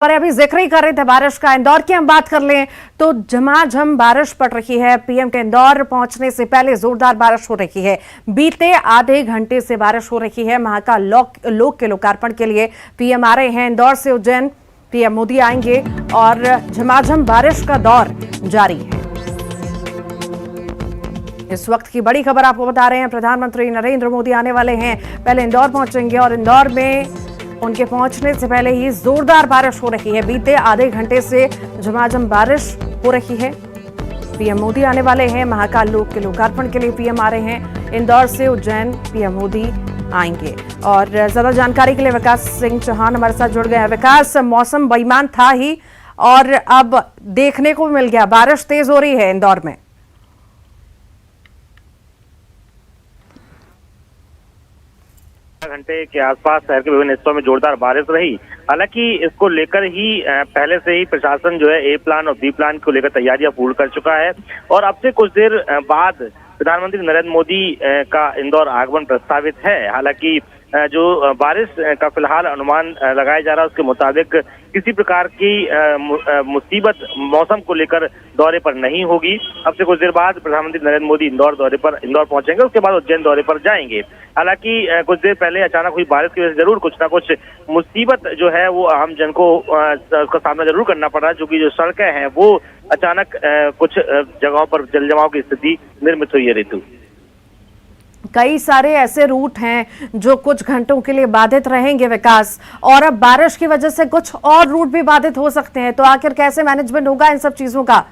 और अभी जिक्र ही कर रहे थे बारिश का। इंदौर की हम बात कर लें तो झमाझम बारिश पड़ रही है। पीएम के इंदौर पहुंचने से पहले जोरदार बारिश हो रही है। बीते आधे घंटे से बारिश हो रही है। महाकाल लोक के लोकार्पण के लिए पीएम आ रहे हैं इंदौर से उज्जैन। पीएम मोदी आएंगे और झमाझम बारिश का दौर जारी है। इस वक्त की बड़ी खबर आपको बता रहे हैं, प्रधानमंत्री नरेंद्र मोदी आने वाले हैं। पहले इंदौर पहुंचेंगे और इंदौर में उनके पहुंचने से पहले ही जोरदार बारिश हो रही है। बीते आधे घंटे से झमाझम बारिश हो रही है। पीएम मोदी आने वाले हैं। महाकाल लोक के लोकार्पण के लिए पीएम आ रहे हैं। इंदौर से उज्जैन पीएम मोदी आएंगे। और ज्यादा जानकारी के लिए विकास सिंह चौहान हमारे साथ जुड़ गए हैं। विकास, मौसम बेईमान था ही और अब देखने को मिल गया, बारिश तेज हो रही है इंदौर में। घंटे के आसपास शहर के विभिन्न हिस्सों में जोरदार बारिश रही। हालांकि इसको लेकर ही पहले से ही प्रशासन जो है ए प्लान और बी प्लान को लेकर तैयारियां पूर्ण कर चुका है और अब से कुछ देर बाद प्रधानमंत्री नरेंद्र मोदी का इंदौर आगमन प्रस्तावित है। हालांकि जो बारिश का फिलहाल अनुमान लगाया जा रहा है उसके मुताबिक किसी प्रकार की मुसीबत मौसम को लेकर दौरे पर नहीं होगी। अब से कुछ देर बाद प्रधानमंत्री नरेंद्र मोदी इंदौर पहुंचेंगे, उसके बाद उज्जैन दौरे पर जाएंगे। हालांकि कुछ देर पहले अचानक हुई बारिश की वजह से जरूर कुछ ना कुछ मुसीबत जो है वो आम जन को उसका सामना जरूर करना पड़ रहा है, क्योंकि जो सड़कें हैं वो अचानक कुछ जगहों पर जलजमाव की स्थिति निर्मित हुई है। ऋतु, कई सारे ऐसे रूट हैं जो कुछ घंटों के लिए बाधित रहेंगे विकास, और अब बारिश की वजह से कुछ और रूट भी बाधित हो सकते हैं, तो आखिर कैसे मैनेजमेंट होगा इन सब चीजों का?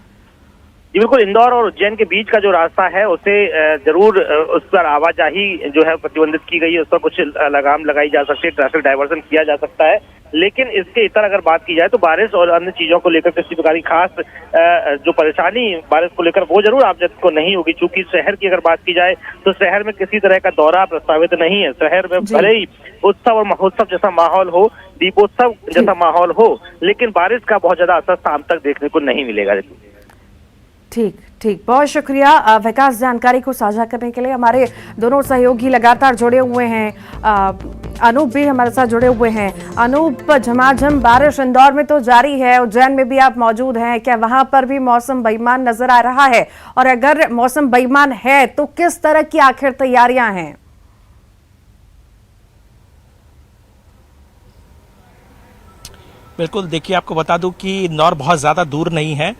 जी बिल्कुल, इंदौर और उज्जैन के बीच का जो रास्ता है उसे जरूर उस पर आवाजाही जो है प्रतिबंधित की गई है, उस पर कुछ लगाम लगाई जा सकती है, ट्रैफिक डायवर्सन किया जा सकता है। लेकिन इसके इतर अगर बात की जाए तो बारिश और अन्य चीजों को लेकर किसी प्रकार की खास जो परेशानी बारिश को लेकर वो जरूर आप को नहीं होगी। चूंकि शहर की अगर बात की जाए तो शहर में किसी तरह का दौरा प्रस्तावित नहीं है। शहर में भले ही उत्सव और महोत्सव जैसा माहौल हो, दीपोत्सव जैसा माहौल हो, लेकिन बारिश का बहुत ज्यादा असर शाम तक देखने को नहीं मिलेगा। ठीक, बहुत शुक्रिया विकास जानकारी को साझा करने के लिए। हमारे दोनों सहयोगी लगातार जुड़े हुए हैं। अनूप भी हमारे साथ जुड़े हुए हैं। अनूप, झमाझम बारिश इंदौर में तो जारी है, उज्जैन में भी आप मौजूद हैं, क्या वहां पर भी मौसम बेईमान नजर आ रहा है? और अगर मौसम बेईमान है तो किस तरह की आखिर तैयारियां हैं? बिल्कुल, देखिए आपको बता दूं कि इंदौर बहुत ज्यादा दूर नहीं है,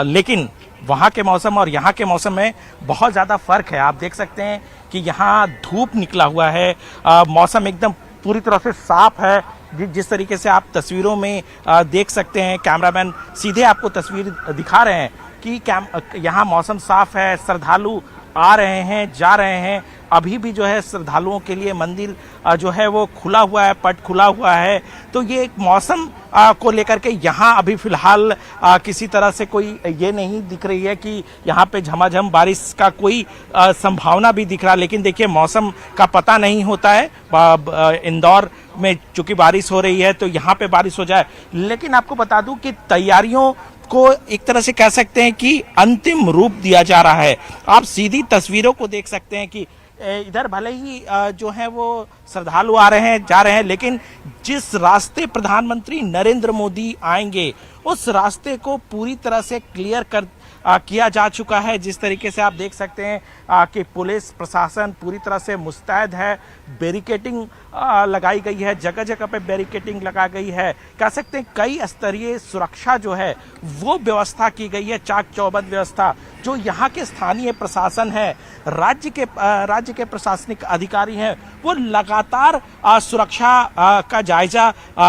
लेकिन वहाँ के मौसम और यहाँ के मौसम में बहुत ज़्यादा फर्क है। आप देख सकते हैं कि यहाँ धूप निकला हुआ है, मौसम एकदम पूरी तरह से साफ है। जिस तरीके से आप तस्वीरों में देख सकते हैं, कैमरामैन सीधे आपको तस्वीर दिखा रहे हैं कि यहाँ मौसम साफ है, श्रद्धालु आ रहे हैं, जा रहे हैं। अभी भी जो है श्रद्धालुओं के लिए मंदिर जो है वो खुला हुआ है, पट खुला हुआ है। तो ये एक मौसम को लेकर के यहाँ अभी फिलहाल किसी तरह से कोई ये नहीं दिख रही है कि यहाँ पे झमाझम बारिश का कोई संभावना भी दिख रहा। लेकिन देखिए, मौसम का पता नहीं होता है। इंदौर में चूंकि बारिश हो रही है तो यहाँ पे बारिश हो जाए। लेकिन आपको बता दूं कि तैयारियों को एक तरह से कह सकते हैं कि अंतिम रूप दिया जा रहा है। आप सीधी तस्वीरों को देख सकते हैं कि इधर भले ही जो है वो श्रद्धालु आ रहे हैं, जा रहे हैं, लेकिन जिस रास्ते प्रधानमंत्री नरेंद्र मोदी आएंगे उस रास्ते को पूरी तरह से क्लियर किया जा चुका है। जिस तरीके से आप देख सकते हैं कि पुलिस प्रशासन पूरी तरह से मुस्तैद है। बैरिकेडिंग लगाई गई है, जगह जगह पे बैरिकेडिंग लगा गई है। कह सकते हैं कई स्तरीय सुरक्षा जो है वो व्यवस्था की गई है, चाक चौबंद व्यवस्था। जो यहाँ के स्थानीय प्रशासन है, राज्य के प्रशासनिक अधिकारी हैं, वो लगातार सुरक्षा का जायजा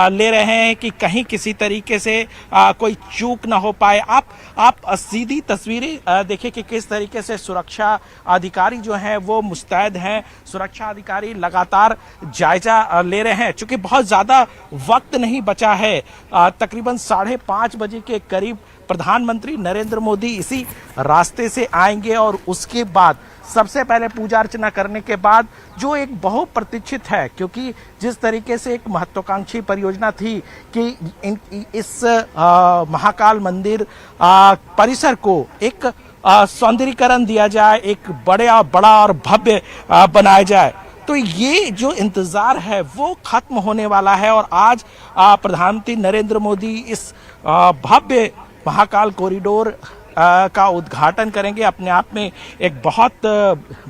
ले रहे हैं कि कहीं किसी तरीके से कोई चूक ना हो पाए। आप सीधी तस्वीरें देखिए कि किस तरीके से सुरक्षा अधिकारी जो हैं वो मुस्तैद हैं। सुरक्षा अधिकारी लगातार जायजा ले रहे हैं। चूंकि बहुत ज्यादा वक्त नहीं बचा है, तकरीबन 5:30 बजे के करीब प्रधानमंत्री नरेंद्र मोदी इसी रास्ते से आएंगे और उसके बाद सबसे पहले पूजा अर्चना करने के बाद जो एक बहुप्रतीक्षित है, क्योंकि जिस तरीके से एक महत्वाकांक्षी परियोजना थी कि इस महाकाल मंदिर परिसर को एक सौंदर्यीकरण दिया जाए, एक बड़ा और भव्य बनाया जाए, तो ये जो इंतजार है वो खत्म होने वाला है और आज प्रधानमंत्री नरेंद्र मोदी इस भव्य महाकाल कॉरिडोर का उद्घाटन करेंगे। अपने आप में एक बहुत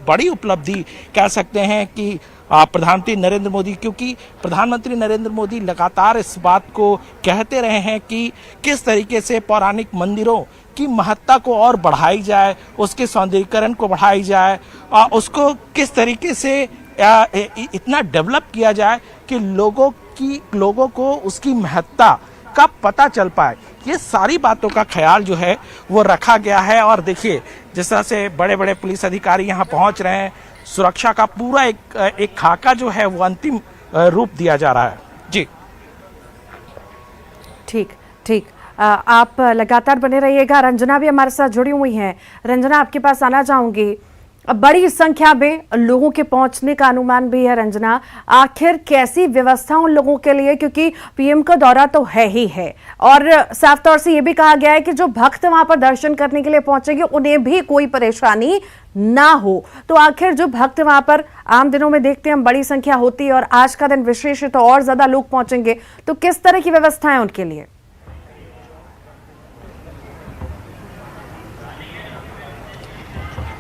बड़ी उपलब्धि कह सकते हैं कि प्रधानमंत्री नरेंद्र मोदी, क्योंकि प्रधानमंत्री नरेंद्र मोदी लगातार इस बात को कहते रहे हैं कि किस तरीके से पौराणिक मंदिरों की महत्ता को और बढ़ाई जाए, उसके सौंदर्यीकरण को बढ़ाई जाए, उसको किस तरीके से इतना डेवलप किया जाए कि लोगों को उसकी महत्ता का पता चल पाए। ये सारी बातों का ख्याल जो है वो रखा गया है। और देखिए जिस तरह से बड़े बड़े पुलिस अधिकारी यहाँ पहुँच रहे हैं, सुरक्षा का पूरा एक खाका जो है वो अंतिम रूप दिया जा रहा है। जी ठीक। आप लगातार बने रहिएगा। रंजना भी हमारे साथ जुड़ी हुई हैं। रंजना, आपके पास आना चाहूंगी। बड़ी संख्या में लोगों के पहुंचने का अनुमान भी है। रंजना, आखिर कैसी व्यवस्था उन लोगों के लिए, क्योंकि पीएम का दौरा तो है ही है और साफ तौर से यह भी कहा गया है कि जो भक्त वहां पर दर्शन करने के लिए पहुंचेंगे उन्हें भी कोई परेशानी ना हो। तो आखिर जो भक्त वहां पर आम दिनों में देखते हैं हम बड़ी संख्या होती है और आज का दिन विशेष है तो और ज्यादा लोग पहुंचेंगे, तो किस तरह की व्यवस्था है उनके लिए?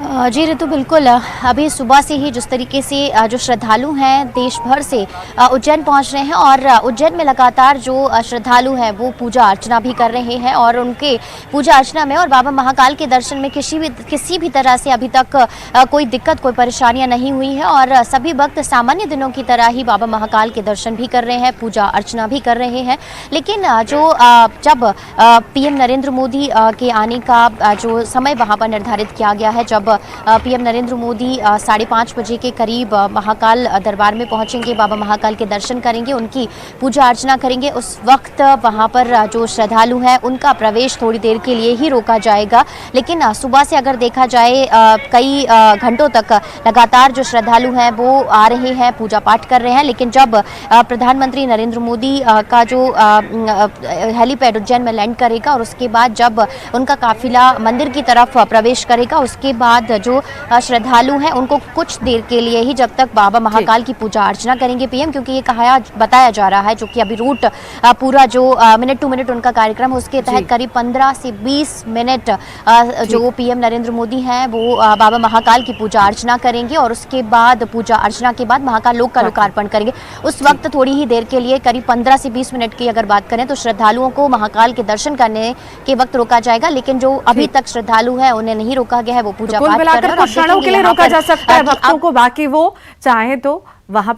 जी ऋतु, बिल्कुल। अभी सुबह से ही जिस तरीके से जो श्रद्धालु हैं देश भर से उज्जैन पहुंच रहे हैं और उज्जैन में लगातार जो श्रद्धालु हैं वो पूजा अर्चना भी कर रहे हैं और उनके पूजा अर्चना में और बाबा महाकाल के दर्शन में किसी भी तरह से अभी तक कोई दिक्कत, कोई परेशानियां नहीं हुई है और सभी भक्त सामान्य दिनों की तरह ही बाबा महाकाल के दर्शन भी कर रहे हैं, पूजा अर्चना भी कर रहे हैं। लेकिन जब पीएम नरेंद्र मोदी के आने का जो समय वहाँ पर निर्धारित किया गया है, जब पीएम नरेंद्र मोदी 5:30 बजे के करीब महाकाल दरबार में पहुंचेंगे, बाबा महाकाल के दर्शन करेंगे, उनकी पूजा अर्चना करेंगे, उस वक्त वहां पर जो श्रद्धालु हैं उनका प्रवेश थोड़ी देर के लिए ही रोका जाएगा। लेकिन सुबह से अगर देखा जाए कई घंटों तक लगातार जो श्रद्धालु हैं वो आ रहे हैं, पूजा पाठ कर रहे हैं। लेकिन जब प्रधानमंत्री नरेंद्र मोदी का जो हेलीपैड उज्जैन में लैंड करेगा और उसके बाद जब उनका काफिला मंदिर की तरफ प्रवेश करेगा, उसके बाद जो श्रद्धालु हैं उनको कुछ देर के लिए ही, जब तक बाबा महाकाल की पूजा अर्चना करेंगे पीएम, क्योंकि ये बताया जा रहा है, जो कि अभी रूट पूरा जो मिनट टू मिनट उनका कार्यक्रम है उसके तहत करीब 15 से 20 मिनट जो पीएम नरेंद्र मोदी हैं वो बाबा महाकाल की पूजा अर्चना करेंगे और उसके बाद पूजा अर्चना के बाद महाकाल लोक का लोकार्पण करेंगे। उस वक्त थोड़ी ही देर के लिए करीब 15 से 20 मिनट की अगर बात करें तो श्रद्धालुओं को महाकाल के दर्शन करने के वक्त रोका जाएगा। लेकिन जो अभी तक श्रद्धालु है उन्हें नहीं रोका गया है, वो पूजा कुल मिलाकर कुछ क्षणों के लिए रोका जा सकता है भक्तों को, बाकी वो चाहे तो वहां